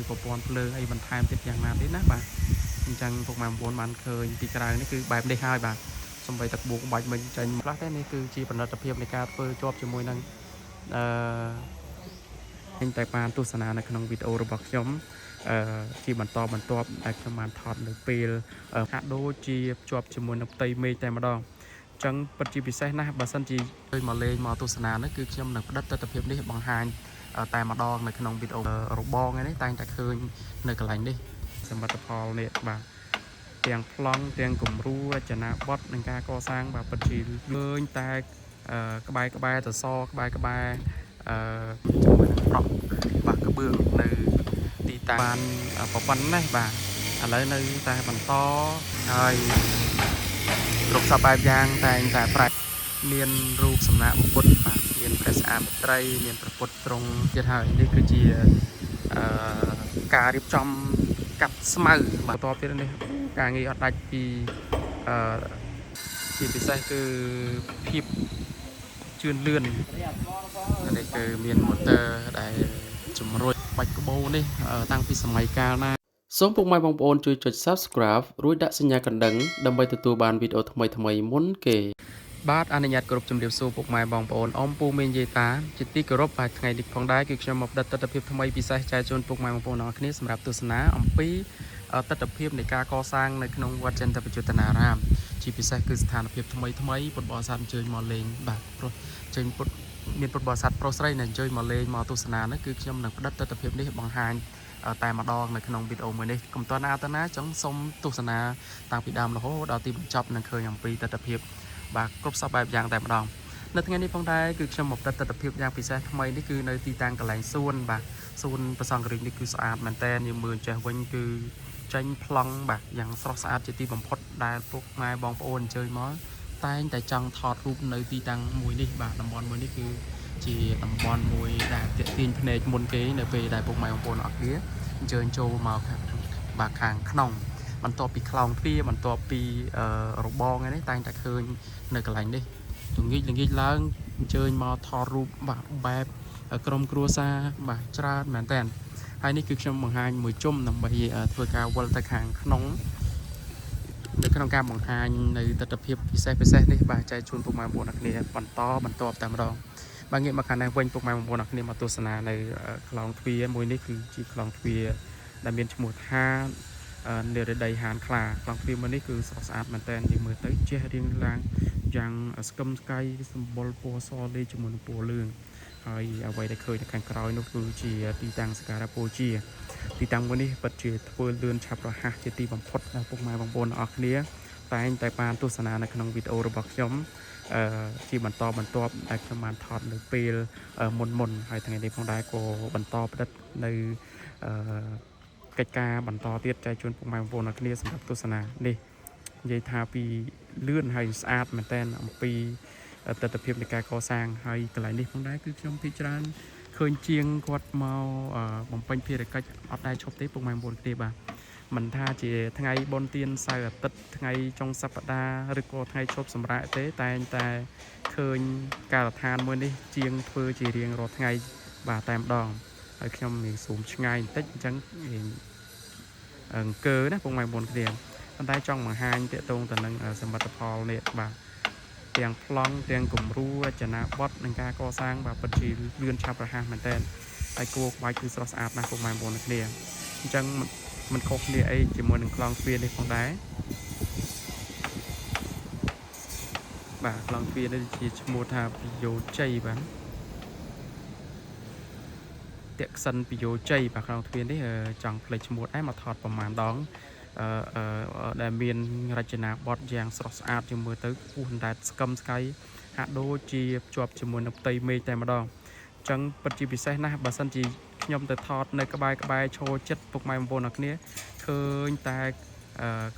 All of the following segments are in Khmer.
ប្រព័ន្ធភ្លើងអីបន្ថែមទៀតយ៉ាងណាទេណាបាទអញ្ចឹងពុកម៉ែបងប្អូនបានឃើញពីក្រៅនេះគឺបែបនេះហើយបាទសំបីទឹកបួកបាច់មិញចេញខ្លះទេនេះគឺជាផលិតភាពនៃការធ្វើជាប់ជាមួយនឹងអឺតែបានទស្សនានៅក្នុងវីដេអូរបស់ខ្ញុំជាបន្តបន្ទាប់ដែលខ្ញុំបានថតនៅពេលហាក់ដូចជាជាប់ជាមួយនឹងផ្ទៃមេឃតែម្ដងចឹងពិតជាពិសេសណាស់បើសិនជាជួយមកលេងមកទស្សនានេះគឺខ្ញុំនឹងផ្តិតទស្សនវិជ្ជានេះបង្ហាញតែម្ដងនៅក្នុងវីដេអូរបងនេះតែងតែឃើញនៅកន្លែងនេះសមិទ្ធផលនេះបាទទាំងប្លង់ទាំងគំរូរចនាបថនិងការកសាងបាទពិតជាឃើញតែក្បែរសសរក្បែរជាមួយនឹងប្រក់បាទក្បឿងនៅទីតាំងបានប៉ុណ្ណេះបាទឥឡូវនៅតែបន្តហើយគ្រប់សពបែបយ៉ាងតែងតែប្រាច់មានរូបសំណាកពុទ្ធបាទមានព្រះស្អាតត្រីមានព្រះពុទ្ធទ្រង់ទៀតហើយនេះគឺជាការរៀបចំកាត់ស្មៅបាទបន្តទៀតនេះការងារអត់ដាច់ពីជាពិសេសគឺភាពជឿនលឿននេះគឺមានម៉ូទ័រដែលជំរុញបាច់ក្បូរនេះតាំងពីសម័យកាលណាសូមពុកម៉ែបងប្អូនជួយចុច Subscribe រួចដាក់សញ្ញាកណ្ដឹងដើម្បីទទួលបានវីដេអូថ្មីៗមុនគេបាទអនុញ្ញាតគោរពជំរាបសួរពុកម៉ែបងប្អូនអ៊ំពូមេងយាយតាជាទីគោរពបាទថ្ងៃនេះផងដែរគឺខ្ញុំមកផ្តិតទស្សនវិជ្ជាថ្មីពិសេសចែកជូនពុកម៉ែបងប្អូនទាំងអស់គ្នាសម្រាប់ទស្សនាអំពីទស្សនវិជ្ជានៃការកសាងនៅក្នុងវត្តចិនតបយុត្តនារាមជាពិសេសគឺស្ថានភាពថ្មីពុទ្ធបរិស័ទអញ្ជើញមកលេងបាទព្រោះចេញពុទ្ធមានពុទ្ធបរិស័ទប្រុសស្រីដែលអញ្ជើញមកលេងមកទស្សនានេះគឺខ្ញុំនឹងផ្តិតទស្សនវិជ្ជានេះបង្ហាញតែម្ដងនៅក្នុងវីដេអូមួយនេះកុំតណាតាណាចង់សូមទស្សនាតាំងពីដើមរហូតដល់ទីបញ្ចប់នឹងឃើញអំពីទស្សនវិជ្ជាបាទគ្រប់សពបែបយ៉ាងតែម្ដងនៅថ្ងៃនេះផងដែរគឺខ្ញុំមកផ្តិតទស្សនវិជ្ជាយ៉ាងពិសេសថ្មីនេះគឺនៅទីតាំងកន្លែងសួនបាទសួនប្រសង្ឃរាជនេះគឺស្អាតមែនតើយើងមើលចេះវិញគឺចេញប្លង់បាទយ៉ាងស្រស់ស្អាតជាទីបំផុតដែលពុកម៉ែបងប្អូនអញ្ជើញមកតែងតែចង់ថតរូបនៅទីតាំងមួយនេះបាទតំបន់មួយនេះគឺជាតំបន់មួយដែលទាក់ទាញភ្នែកមុនគេនៅពេលដែលពុកម៉ែបងប្អូនអត់គ្នាអញ្ជើញចូលមកបាទខាងក្នុងបន្ទាប់ពីខ្លោងទ្វារបន្ទាប់ពីរបងនេះតែងតែឃើញនៅកន្លែងនេះល្ងាចឡើងអញ្ជើញមកថតរូបបាទបែបក្រុមគ្រួសារបាទច្រើនមែនតើហើយនេះគឺខ្ញុំបង្ហាញមួយជុំដើម្បីធ្វើការវិលទៅខាងក្នុងនៅក្នុងការបង្ហាញនៅទស្សនវិជ្ជាពិសេសនេះបាទចែកជូនពុកម៉ែបងប្អូនអរគ្នាបន្តតែម្ដងបាទងាកមកខាងនេះវិញពុកម៉ែបងប្អូនអរគ្នាមកទស្សនានៅខ្លោងទ្វារមួយនេះគឺជាខ្លោងទ្វារដែលមានឈ្មោះថានិរដីហានខ្លាខ្លោងទ្វារមួយនេះគឺស្រស់ស្អាតមែនតើយើងមើលទៅជះរៀងឡើងយ៉ាងស្កឹមស្កៃសម្បុរពណ៌សលេជាមួយនឹងពណ៌លឿងហើយអ្វីដែលឃើញនៅខាងក្រោយនោះគឺជាទីតាំងសក្ការៈបូជាទីតាំងមួយនេះពិតជាធ្វើលឿនឆាប់រហ័សជាទីបំផុតដល់ពុកម៉ែបងប្អូនអរគ្នាតែងតែបានទស្សនានៅក្នុងវីដេអូរបស់ខ្ញុំជាបន្តបន្ទាប់ដែលខ្ញុំបានថតនៅពេលមុនហើយថ្ងៃនេះផងដែរក៏បន្តផ្តិតនៅកិច្ចការបន្តទៀតចែកជូនពុកម៉ែបងប្អូនអរគ្នាសម្រាប់ទស្សនានេះនិយាយថាពីលឿនហើយស្អាតមែនតើអំពីទស្សនវិជ្ជានៃការកសាងហើយកន្លែងនេះផងដែរគឺខ្ញុំភាគច្រើនឃើញជាងគាត់មកបំពេញភារកិច្ចអត់ដែរឈប់ទេពុកម៉ែបងប្អូនគ្នាបាទមិនថាជាថ្ងៃបុណ្យទានសៅរ៍អាទិត្យថ្ងៃចុងសប្តាហ៍ឬក៏ថ្ងៃឈប់សម្រាកទេតែងតែឃើញការដ្ឋានមួយនេះជាងធ្វើជារៀងរាល់ថ្ងៃបាទតែម្ដងហើយខ្ញុំមានស៊ូមឆ្ងាយបន្តិចអញ្ចឹងអង្គើណាពុកម៉ែបងប្អូនគ្នាប៉ុន្តែចង់បង្ហាញទាក់ទងទៅនឹងសមិទ្ធផលនេះបាទទាំងប្លង់ទាំងគំរូរចនាបថនិងការកសាងបាទពិតជាលឿនឆាប់រហ័សមែនតើហើយគោក្បាច់គឺស្រស់ស្អាតណាស់ពុកម៉ែបងប្អូនគ្នាអញ្ចឹងមិនខុសគ្នាអីជាមួយនឹងខ្លោងទ្វារនេះផងដែរបាទខ្លោងទ្វារនេះជាឈ្មោះថាពីយោជ័យបាទតេក្សិនពីយោជ័យបាទខ្លោងទ្វារនេះចង់ផ្លេចឈ្មោះដែរមកថតប្រមាណដងដែលមានរចនាបថយ៉ាងស្រស់ស្អាតជាមើលទៅពស់អណ្ដែតស្កឹមស្កៃហាក់ដូចជាភ្ជាប់ជាមួយនឹងផ្ទៃមេឃតែម្ដងអញ្ចឹងពិតជាពិសេសណាស់បើសិនជាខ្ញុំទៅថតនៅក្បែរឈរចិត្តពុកម៉ែបងប្អូនអរគ្នាឃើញតែ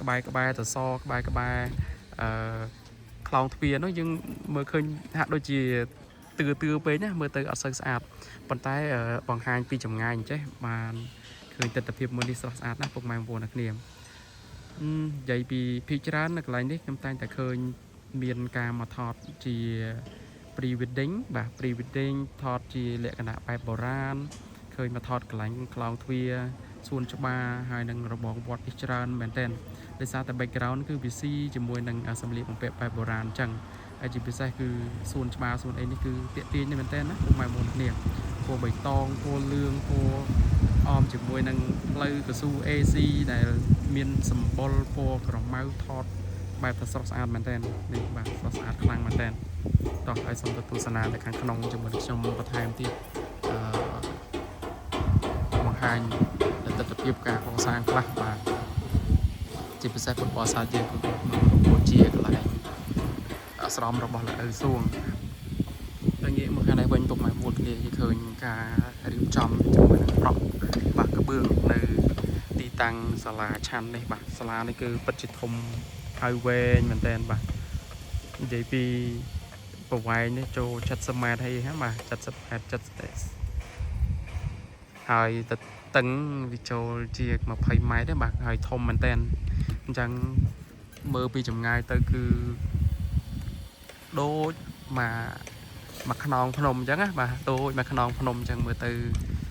ក្បែរសសរក្បែរខ្លោងទ្វារនោះយើងមើលឃើញហាក់ដូចជាទឿពេកណាមើលទៅអត់សូវស្អាតប៉ុន្តែបង្ហាញពីចម្ងាយអញ្ចេះបានឃើញទស្សនវិជ្ជាមួយនេះស្រស់ស្អាតណាស់ពុកម៉ែបងប្អូនអរគ្នានិយាយពីភាគច្រើននៅកន្លែងនេះខ្ញុំតែងតែឃើញមានការមកថតជា pre wedding បាទ pre wedding ថតជាលក្ខណៈបែបបុរាណឃើញមកថតកន្លែងខ្លោងទ្វារ សួនច្បារហើយនឹងរបងវត្តនេះច្រើនមែនទែនដោយសារតែ background គឺវាស៊ីជាមួយនឹងសម្លៀកបំពាក់បែបបុរាណអញ្ចឹងហើយជាពិសេសគឺសួនច្បារសួនអីនេះគឺទាក់ទាញមែនទែនណាពុកម៉ែបងប្អូនគ្នាពណ៌បៃតងពណ៌លឿងពណ៌អមជាមួយនឹងផ្លូវកស៊ូ AC ដែលមានសម្បុរពណ៌ក្រមៅថតបែបថាស្រស់ស្អាតមែនទែននេះបាទស្រស់ស្អាតខ្លាំងមែនទែនតោះឲ្យសូមទៅទស្សនានៅខាងក្នុងជាមួយនឹងខ្ញុំបន្ថែមទៀតបង្ហាញទស្សនវិជ្ជាការកសាងខ្លះបាទជាពិសេសពុទ្ធបរិស័ទយើងក៏ជាកន្លែងអាស្រមរបស់លោកឪសួងតែងាកមកខាងនេះវិញពុកម៉ែមួយគ្នាឃើញការរៀបចំជាមួយនឹងប្រក់បាទក្បឿងនៅទីតាំងសាលាឆាន់នេះបាទសាលានេះគឺពិតជាធំហើយវែងមែនតើបាទនិយាយពីប្រវែងនេះចូល70 ម៉ែត្រហើយហ្នឹងបាទ70 ម៉ែត្រហើយទៅតឹងវាចូលជា20 ម៉ែត្រទេបាទហើយធំមែនតើអញ្ចឹងមើលពីចម្ងាយទៅគឺដូចមកខ្នងភ្នំអញ្ចឹងណាបាទដូចមកខ្នងភ្នំអញ្ចឹងមើលទៅ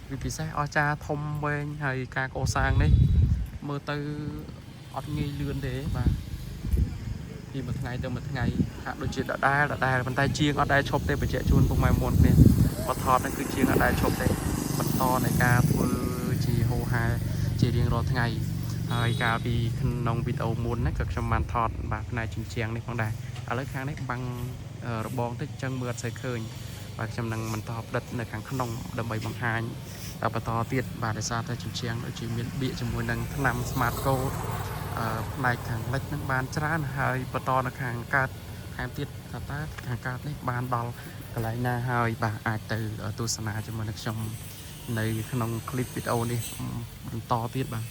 វាពិសេសអស្ចារ្យធំវែងហើយការកសាងនេះមើលទៅអត់ងាយលឿនទេបាទពីមួយថ្ងៃទៅមួយថ្ងៃហាក់ដូចជាដដែលប៉ុន្តែជាងអត់ដែលឈប់ទេបញ្ជាក់ជូនពុកម៉ែមុនគ្នាបថតហ្នឹងគឺជាងអត់ដែលឈប់ទេបន្តនៃការធ្វើជាហូរហែជារៀងរាល់ថ្ងៃហើយកាលពីក្នុងវីដេអូមុនណាក៏ខ្ញុំបានថតបាទផ្នែកជញ្ជាំងនេះផងដែរឥឡូវខាងនេះបាំងរបងតិចចឹងមើលអត់សូវឃើញបាទខ្ញុំនឹងបន្តផ្ដិតនៅខាងក្នុងដើម្បីបង្ហាញបន្តទៀតបាទដោយសារតែជញ្ជាំងដូចជាមានបៀកជាមួយនឹងថ្នាំ Smart Code ផ្នែកខាងលិចនឹងបានច្រើនហើយបន្តនៅខាងកើតថែមទៀតថាតើខាងកើតនេះបានដល់កន្លែងណាហើយបាទអាចទៅទស្សនាជាមួយនឹងខ្ញុំនៅក្នុងคลิปវីដេអូនេះបន្តទៀតបាទ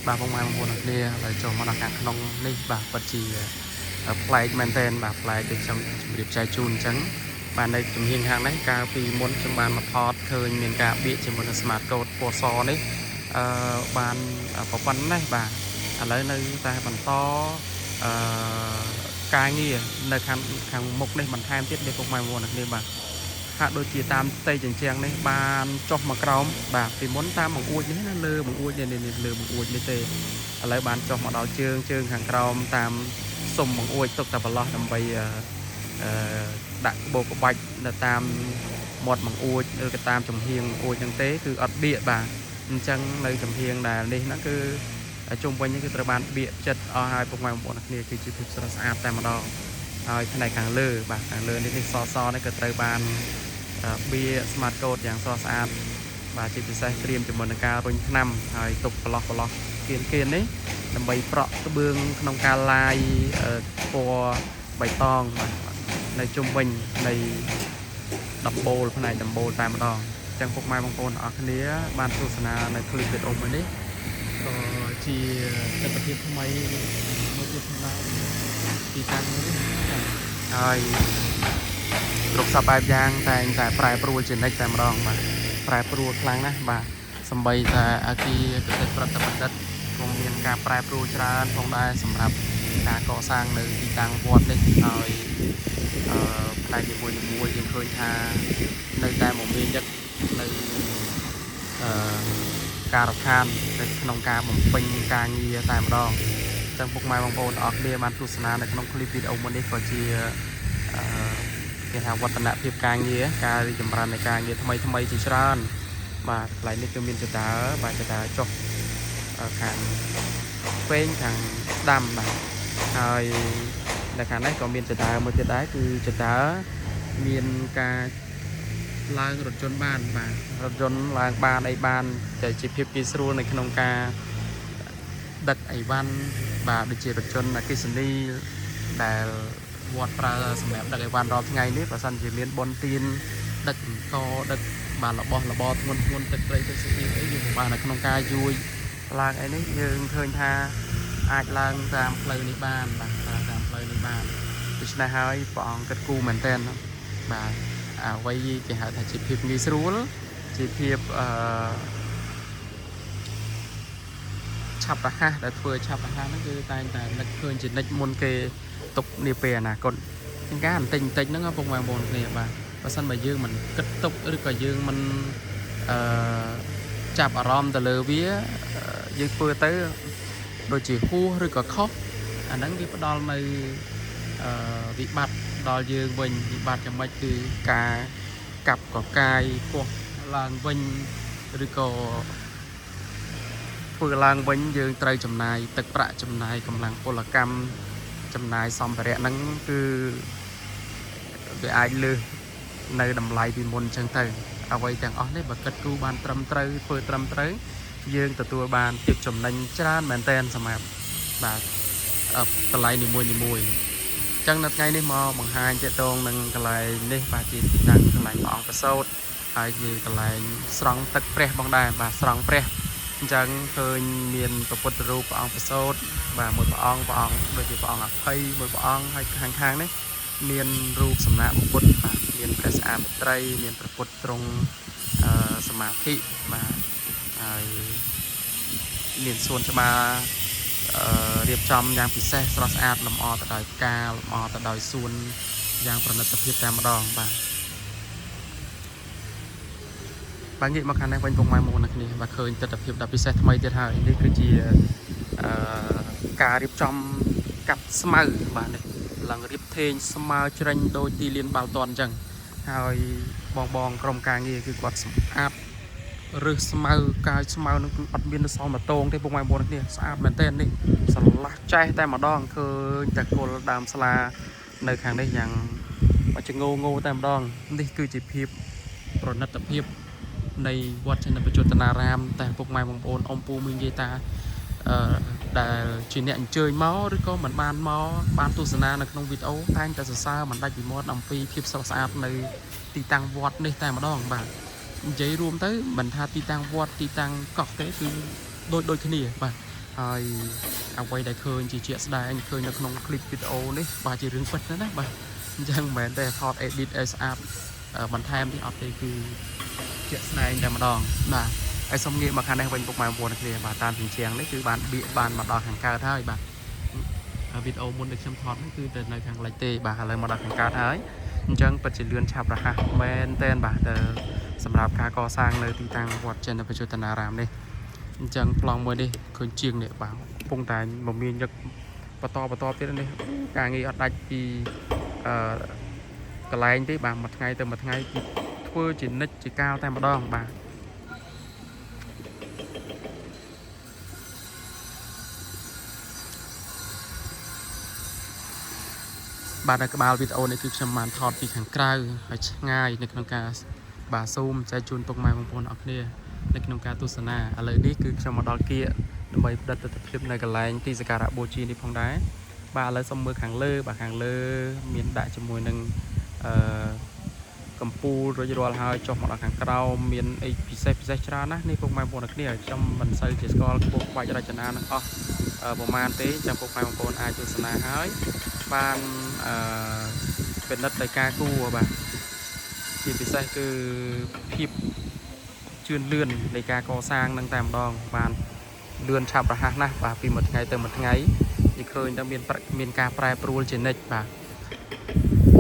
បាទបងប្អូនគ្នាហើយចូលមកដល់ខាងក្នុងនេះបាទពិតជាប្លែកមែនទែនបាទប្លែកដូចខ្ញុំជម្រាបចែកជូនអញ្ចឹងបាទនៅជំនាញខាងនេះកាលពីមុនខ្ញុំបានមកថតឃើញមានការបៀកជាមួយនឹង Smart Code ពណ៌សនេះបានប្រព័ន្ធនេះបាទឥឡូវនៅតែបន្តការងារនៅខាងមុខនេះបន្ថែមទៀតនេះពុកម៉ែបងប្អូនគ្នាបាទហាក់ដូចជាតាមផ្ទៃជញ្ជាំងនេះបានចុះមកក្រោមបាទពីមុនតាមបង្អួចនេះណាលើបង្អួចនេះលើបង្អួចនេះទេឥឡូវបានចុះមកដល់ជើងខាងក្រោមតាមសុំបង្អួចទុកតែប្រឡោះដើម្បីដាក់ក្បូរក្បាច់នៅតាមមាត់បង្អួចឬក៏តាមចំហៀងបង្អួចហ្នឹងទេគឺអត់បៀកបាទអញ្ចឹងនៅចំហៀងដែលនេះហ្នឹងគឺជុំវិញនេះគឺត្រូវបានបៀកចិត្តអស់ហើយពុកម៉ែបងប្អូនគ្នាគឺជាភាពស្រស់ស្អាតតែម្ដងហើយផ្នែកខាងលើបាទខាងលើនេះសនេះក៏ត្រូវបានបៀ Smart Code យ៉ាងស្រស់ស្អាតបាទជាពិសេសត្រៀមជាមួយនឹងការរុញថ្នាំហើយទុកប្រឡោះគៀននេះដើម្បីប្រក់ក្បឿងក្នុងការឡាយពណ៌បៃតងបាទនៅជុំវិញនៃដំបូលផ្នែកដំបូលតែម្ដងអញ្ចឹងពុកម៉ែបងប្អូនអរគ្នាបានទស្សនានៅคลิปវីដេអូមួយនេះក៏ជាទស្សនវិជ្ជាថ្មីមួយទៀតសម្រាប់ទីតាំងនេះហើយគ្រប់សពបែបយ៉ាងតែងតែប្រែប្រួលជានិច្ចតែម្ដងបាទប្រែប្រួលខ្លាំងណាស់បាទសម្បីតែអគារកសិប្រតិបណ្ឌិតក៏មានការប្រែប្រួលច្រើនផងដែរសម្រាប់ការកសាងនៅទីតាំងវត្តនេះហើយផ្នែកមួយយើងឃើញថានៅតែមមាញឹកនៅការដ្ឋាននៅក្នុងការបំពេញការងារតែម្ដងចឹងពុកម៉ែបងប្អូនអរគ្នាបានទស្សនានៅក្នុងคลิปវីដេអូមួយនេះក៏ជាគេថាវឌ្ឍនភាពការងារការរីកចម្រើននៃការងារថ្មីជាច្រើនបាទកន្លែងនេះគឺមានចតាបាទចតាចុះខាងពេងខាងស្ដាំបាទហើយនៅខាងនេះក៏មានចតាមួយទៀតដែរគឺចតាមានការឡើងរថយន្តបានបាទរថយន្តឡើងបានអីបានតែជាភាពងាយស្រួលនៅក្នុងការដឹកអីវ៉ាន់បាទដូចជារថយន្តអគ្គិសនីដែលវត្តប្រើសម្រាប់ដឹកអីវ៉ាន់រាល់ថ្ងៃនេះបើសិនជាមានបុណ្យទានដឹកអង្គដឹកបាទរបស់របរធ្ងន់ទឹកត្រីទឹកសុទ្ធអីយើងបាននៅក្នុងការយួយ ឡើងអីនេះយើងឃើញថាអាចឡើងតាមផ្លូវនេះបានបាទតាមផ្លូវនេះបានដូច្នេះហើយព្រះអង្គគិតគូរមែនទែនបាទអ្វីគេហៅថាជាភាពងាយស្រួលជាភាពឆាប់រហ័សដែលធ្វើឆាប់រហ័សហ្នឹងគឺតែងតែនឹកឃើញជានិច្ចមុនគេទុកនាពេលអនាគតការបន្តិចហ្នឹងពុកម៉ែបងប្អូនគ្នាបាទបើសិនបើយើងមិនគិតទុកឬក៏យើងមិនចាប់អារម្មណ៍ទៅលើវាយើងធ្វើទៅដូចជាហួសឬក៏ខុសអាហ្នឹងវាផ្ដល់នៅវិបត្តិដល់យើងវិញវិបត្តិយ៉ាងម៉េចគឺការកាប់កកាយពោះឡើងវិញឬក៏ធ្វើឡើងវិញយើងត្រូវចំណាយទឹកប្រាក់ចំណាយកម្លាំងពលកម្មចំណាយសម្ភារៈហ្នឹងគឺវាអាចលើសនៅតម្លៃពីមុនអញ្ចឹងទៅអ្វីទាំងអស់នេះបើគិតគូរបានត្រឹមត្រូវធ្វើត្រឹមត្រូវយើងទទួលបានភាពចំណេញច្រើនមែនទែនសម្រាប់បាទកន្លែងនីមួយអញ្ចឹងនៅថ្ងៃនេះមកបង្ហាញទាក់ទងនឹងកន្លែងនេះបាទជាទីតាំងកន្លែងព្រះអង្គប្រសូតហើយជាកន្លែងស្រង់ទឹកព្រះផងដែរបាទស្រង់ព្រះអញ្ចឹងឃើញមានពុទ្ធរូបព្រះអង្គប្រសូតបាទមួយព្រះអង្គដូចជាព្រះអង្គអភ័យមួយព្រះអង្គហើយខាងនេះមានរូបសំណាកពុទ្ធបាទមានព្រះស្អាតត្រីមានព្រះពុទ្ធទ្រង់សមាធិបាទហើយមានសួនច្បាររៀបចំយ៉ាងពិសេសស្រស់ស្អាតលម្អទៅដោយផ្កាលម្អទៅដោយសួនយ៉ាងប្រណិតភាពតែម្ដងបាទងាកមកខាងនេះវិញពុកម៉ែមកនៅគ្នាបាទឃើញទស្សនវិជ្ជាដ៏ពិសេសថ្មីទៀតហើយនេះគឺជាការរៀបចំកាត់ស្មៅបាទនេះឡើងរៀបថេងស្មៅជ្រេញដោយទីលានបាល់ទាត់អញ្ចឹងហើយបងក្រុមការងារគឺគាត់សម្អាតឬស្មៅកាយស្មៅនឹងគឺអត់មានសល់មកតងទេពុកម៉ែបងប្អូនគ្នាស្អាតមែនទែននេះស្រឡះចែសតែម្ដងឃើញតែគល់ដើមស្លានៅខាងនេះយ៉ាងចងងតែម្ដងនេះគឺជាភាពប្រណិតភាពនៃវត្តចេនបច្ចុប្បន្នារាមតែពុកម៉ែបងប្អូនអ៊ំពូមីងយាយតាដែលជាអ្នកអញ្ជើញមកឬក៏មិនបានមកបានទស្សនានៅក្នុងវីដេអូតែងតែសរសើរមិនដាច់ពីមាត់អំពីភាពស្រស់ស្អាតនៅទីតាំងវត្តនេះតែម្ដងបាទនិយាយរួមទៅមិនថាទីតាំងវត្តទីតាំងកោះទេគឺដូចគ្នាបាទហើយអ្វីដែលឃើញជាស្ដែងឃើញនៅក្នុងคลิปវីដេអូនេះបាទជារឿងពិតណាបាទអញ្ចឹងមិនមែនតែថត edit ឲ្យស្អាតបន្ថែមនេះអត់ទេគឺជាស្ដែងតែម្ដងបាទហើយសុំងាកមកខាងនេះវិញពុកម៉ែបងប្អូនគ្នាបាទតាមជញ្ជាំងនេះគឺបានបៀកបានមកដល់ខាងកើតហើយបាទវីដេអូមុនដែលខ្ញុំថតនេះគឺទៅនៅខាងលិចទេបាទឥឡូវមកដល់ខាងកើតហើយអញ្ចឹងពិតជាលឿនឆាប់រហ័សមែនតែនបាទសម្រាប់ការកសាងនៅទីតាំងវត្តចេនបច្ចុប្បន្នារាមនេះអញ្ចឹងប្លង់មួយនេះឃើញជាងនេះបាទកំពុងតែមមាញឹកបន្តទៀតនេះការងារអត់ដាច់ពីកន្លែងទេបាទមួយថ្ងៃទៅមួយថ្ងៃគឺធ្វើជានិច្ចជាកាលតែម្ដងបាទនៅក្បាលវីដេអូនេះគឺខ្ញុំបានថតពីខាងក្រៅហើយឆ្ងាយនៅក្នុងការបាទស៊ូមចែកជូនពុកម៉ែបងប្អូនអរគ្នានៅក្នុងការទស្សនាឥឡូវនេះគឺខ្ញុំមកដល់គៀកដើម្បីផ្តិតទស្សនវិជ្ជានៅកន្លែងទីសក្ការៈបូជានេះផងដែរបាទឥឡូវសូមមើលខាងលើបាទខាងលើមានដាក់ជាមួយនឹងកម្ពូលរួចរាល់ហើយចុះមកដល់ខាងក្រោមមានអីពិសេសច្រើនណាស់នេះពុកម៉ែបងប្អូនគ្នាខ្ញុំមិនសូវជាស្គាល់ខ្ពស់ក្បាច់រចនានឹងអស់ប្រហែលទេចាំពុកម៉ែបងប្អូនអាចទស្សនាហើយបានពិនិត្យដោយការគូបាទជាពិសេសគឺភាពជឿនលឿននៃការកសាងនឹងតែម្ដងបានលឿនឆាប់រហ័សណាស់បាទពីមួយថ្ងៃទៅមួយថ្ងៃនិយាយឃើញតែមានការប្រែប្រួលជានិច្ចបាទ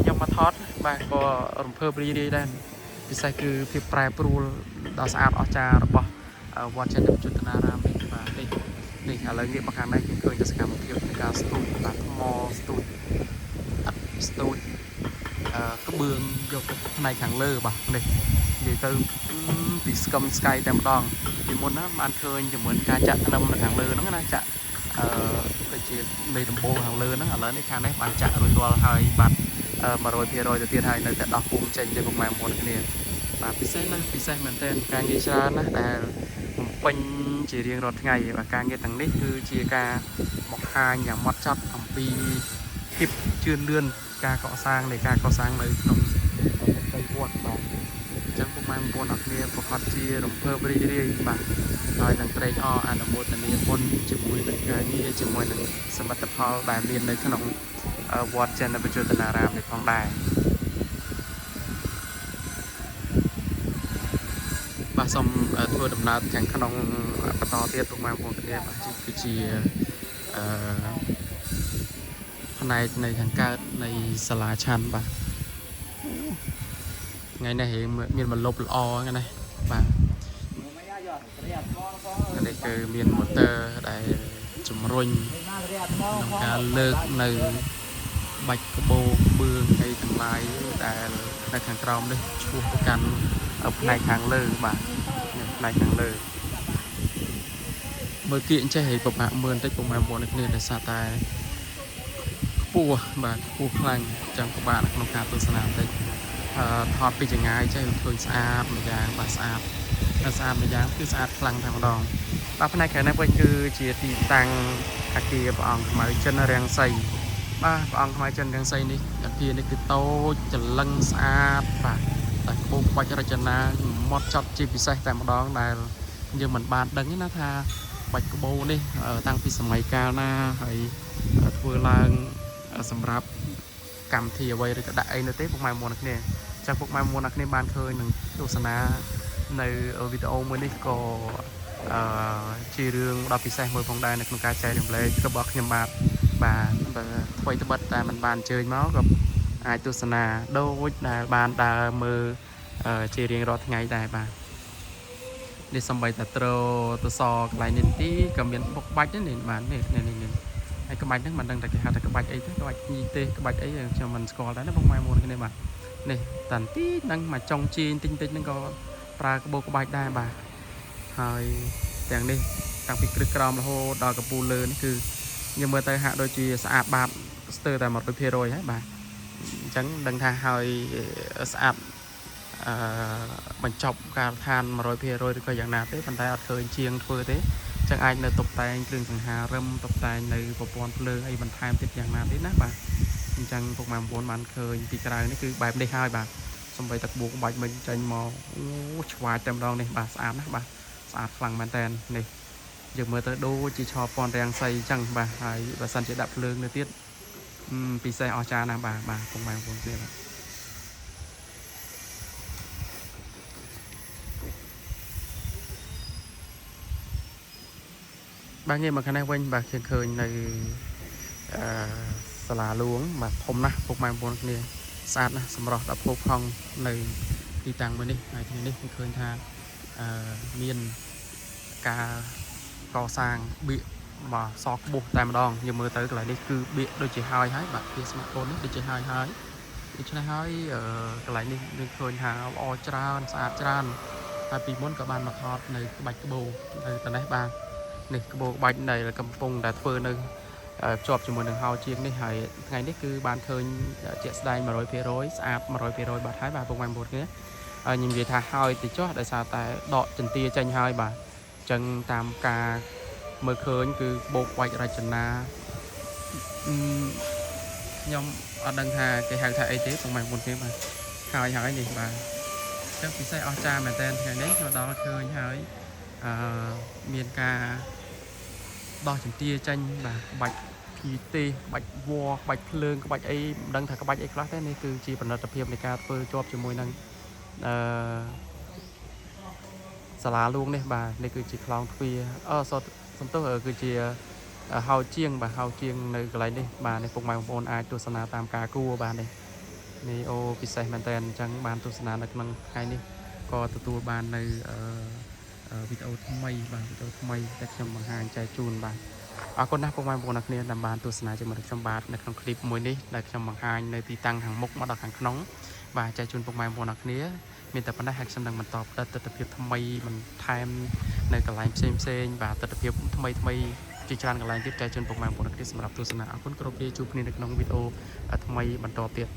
ខ្ញុំមកថតបាទក៏រំភើបរីករាយដែរពិសេសគឺភាពប្រែប្រួលដ៏ស្អាតអស្ចារ្យរបស់វត្តចេនបច្ចុប្បន្នារាមនេះបាទនេះឥឡូវងាកមកខាងនេះគឺឃើញតែសកម្មភាពនៃការស្ទូចបាទថ្មស្ទូចស្ទូចក្បឿងយកទៅផ្នែកខាងលើបាទនេះនិយាយទៅពីស្កឹមស្កៃតែម្ដងពីមុនណាបានឃើញជាមួយការចាក់ថ្នាំនៅខាងលើហ្នឹងណាចាក់ដូចជានៃដំបូលខាងលើហ្នឹងឥឡូវនេះខាងនេះបានចាក់រួចរាល់ហើយបាទ100%ទៅទៀតហើយនៅតែដោះពុំចេញទៅពុកម៉ែបងប្អូនគ្នាបាទពិសេសមែនទែនការងារច្រើនណាស់ដែលបំពេញជារៀងរាល់ថ្ងៃបាទការងារទាំងនេះគឺជាការបង្ហាញយ៉ាងម៉ត់ចត់អំពីភាពជឿនលឿនការកសាងនៃការកសាងនៅក្នុងវត្តបាទ ចឹងពុកម៉ែបងប្អូនអរគ្នាប្រកាសជារំភើបរីករាយបាទហើយនឹងត្រេកអរអនុមោទនាបុណ្យជាមួយនឹងការងារជាមួយនឹងសមិទ្ធផលដែលមាននៅក្នុងវត្តចិនបច្ចុប្បន្នារាមនេះផងដែរបាទសូមធ្វើដំណើរខាងក្នុងបន្តទៀតពុកម៉ែបងប្អូនគ្នាបាទគឺជាផ្នែកនៃខាងកើតនៃសាលាឆាន់បាទថ្ងៃនេះមានបន្លប់ល្អហ្នឹងណាបាទនេះគឺមានម៉ូទ័រដែលជំរុញក្នុងការលើកនៅបាច់ក្បូរបឿងអីទាំងឡាយដែលនៅខាងក្រោមនេះឈ្មោះទៅកាន់ផ្នែកខាងលើបាទផ្នែកខាងលើមើលគៀកចេះឲ្យពិបាកមើលបន្តិចពុកម៉ែបងប្អូនគ្នាដោយសារតែខ្ពស់បាទខ្ពស់ខ្លាំងចឹងពិបាកនៅក្នុងការទស្សនាបន្តិចថតពីចម្ងាយចេះឃើញស្អាតម្យ៉ាងបាទស្អាតម្យ៉ាងគឺស្អាតខ្លាំងតែម្ដងបាទផ្នែកខាងនេះវិញគឺជាទីតាំងអគារព្រះអង្គខ្មៅចិនរាំងសីបាទព្រះអង្គខ្មៅចិនរាំងសីនេះអគារនេះគឺតូចច្រឡឹងស្អាតបាទតែក្បូរក្បាច់រចនាម៉ត់ចត់ជាពិសេសតែម្ដងដែលយើងមិនបានដឹងទេណាថាបាច់ក្បូរនេះតាំងពីសម័យកាលណាហើយធ្វើឡើងសម្រាប់កម្មវិធីអ្វីឬក៏ដាក់អីនៅទេពុកម៉ែបងប្អូនគ្នាចឹងពុកម៉ែបងប្អូនគ្នាបានឃើញនឹងទស្សនានៅវីដេអូមួយនេះក៏ជារឿងដ៏ពិសេសមួយផងដែរនៅក្នុងការចែករំលែករបស់ខ្ញុំបាទថ្មីត្បិតតែมันបានអញ្ជើញមកក៏អាចទស្សនាដូចដែលបានដើរមើលជារៀងរាល់ថ្ងៃដែរបាទនេះសំបីតែត្រូទៅសកន្លែងនេះទីក៏មានបុកបាច់នេះបាទនេះហើយក្បាច់ហ្នឹងមិនដឹងតែគេហៅថាក្បាច់អីទេក្បាច់ញីទេក្បាច់អីខ្ញុំមិនស្គាល់ដែរណាបងប្អូនគ្នាបាទនេះតាន់ទីហ្នឹងមកចុងជីងតិចហ្នឹងក៏ប្រើក្បូរក្បាច់ដែរបាទហើយទាំងនេះតាំងពីគ្រឹះក្រោមរហូតដល់កពូលលើនេះគឺខ្ញុំមើលទៅហាក់ដូចជាស្អាតបាតស្ទើរតែ 100% ហើយបាទអញ្ចឹងដឹងថាហើយស្អាតបញ្ចប់ការដ្ឋាន 100% ឬក៏យ៉ាងណាទេប៉ុន្តែអត់ឃើញជាងធ្វើទេចឹងអាចនៅតុបតែងគ្រឿងសង្ហារឹមតុបតែងនៅប្រព័ន្ធភ្លើងអីបន្ថែមទៀតយ៉ាងណាទេណាបាទអញ្ចឹងពុកម៉ែបងប្អូនបានឃើញពីក្រៅនេះគឺបែបនេះហើយបាទសំបីតែក្បូរក្បាច់មិញចេញមកអូឆ្វាយតែម្ដងនេះបាទស្អាតណាស់បាទស្អាតខ្លាំងមែនតើនេះយើងមើលទៅដូចជាឆពន់រាំងសីអញ្ចឹងបាទហើយបើសិនជាដាក់ភ្លើងទៅទៀតពិសេសអស្ចារ្យណាស់បាទពុកម៉ែបងប្អូនគ្នាបាទងាកមកខាងនេះវិញបាទខ្ញុំឃើញនៅសាលាលួងបាទធំណាស់ពុកម៉ែបងប្អូនគ្នាស្អាតណាស់សម្រស់ដល់ភោគផងនៅទីតាំងមួយនេះហើយថ្ងៃនេះខ្ញុំឃើញថាមានការកសាងបៀកបាទសក្បុសតែម្ដងយើងមើលទៅកន្លែងនេះគឺបៀកដូចជាហើយបាទពីស្មាតហ្វូននេះដូចជាហើយដូច្នេះហើយកន្លែងនេះយើងឃើញថាល្អច្រើនស្អាតច្រើនហើយពីមុនក៏បានមកថតនៅក្បាច់ក្បូរនៅតំណេះបាទនេះក្បូរក្បាច់ដែលកំពុងតែធ្វើនៅភ្ជាប់ជាមួយនឹងហោជាងនេះហើយថ្ងៃនេះគឺបានឃើញជាក់ស្ដែង 100% ស្អាត 100% បាត់ហើយបាទពុកម៉ែបងប្អូនគ្នាខ្ញុំនិយាយថាហើយទៅចុះដោយសារតែដកចន្ទាចេញហើយបាទអញ្ចឹងតាមការមើលឃើញគឺបូកក្បាច់រចនាខ្ញុំអត់ដឹងថាគេហៅថាអីទេពុកម៉ែបងប្អូនគ្នាបាទហើយនេះបាទអញ្ចឹងពិសេសអស្ចារ្យមែនតើថ្ងៃនេះមកដល់ឃើញហើយមានការដោះចន្ទាចេញបាទក្បាច់ភីទេក្បាច់វល្លិក្បាច់ភ្លើងក្បាច់អីមិនដឹងថាក្បាច់អីខ្លះទេនេះគឺជាផលិតភាពនៃការធ្វើជាប់ជាមួយនឹងសាលាលួងនេះបាទនេះគឺជាខ្លោងទ្វារសំទោសគឺជាហោជាងបាទហោជាងនៅកន្លែងនេះបាទនេះពុកម៉ែបងប្អូនអាចទស្សនាតាមការគួរបាទនេះអូពិសេសមែនតើអញ្ចឹងបានទស្សនានៅក្នុងថ្ងៃនេះក៏ទទួលបាននៅវីដេអូថ្មីបាទវីដេអូថ្មីដែលខ្ញុំបង្ហាញចែកជូនបាទអរគុណណាស់ពុកម៉ែបងប្អូនគ្នាដែលបានទស្សនាជាមួយខ្ញុំបាទនៅក្នុងคลิปមួយនេះដែលខ្ញុំបង្ហាញនៅទីតាំងខាងមុខមកដល់ខាងក្នុងបាទចែកជូនពុកម៉ែបងប្អូនគ្នាមានតែប៉ុណ្ណេះហើយខ្ញុំនឹងបន្តផ្តិតទស្សនវិជ្ជាថ្មីបន្ថែមនៅកន្លែងផ្សេងបាទទស្សនវិជ្ជាថ្មីជាច្រើនកន្លែងទៀតចែកជូនពុកម៉ែបងប្អូនគ្នាសម្រាប់ទស្សនាអរគុណគ្រប់គ្នាជួបគ្នានៅក្នុងវីដេអូថ្មីបន្តទៀត